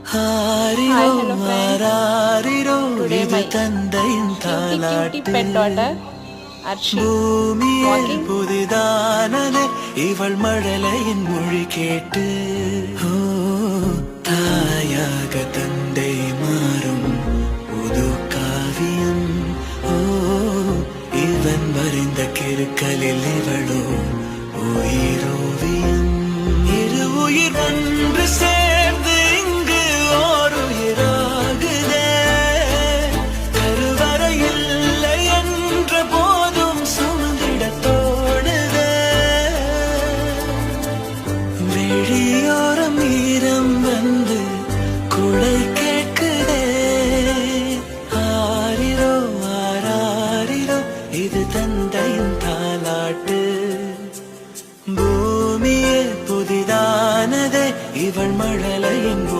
Hi, hello friends. Today my cutie pet daughter Arshi பூமியில் walking. புதிதானதே இவள் மழலையின் மொழி கேட்டு தாயாக தன்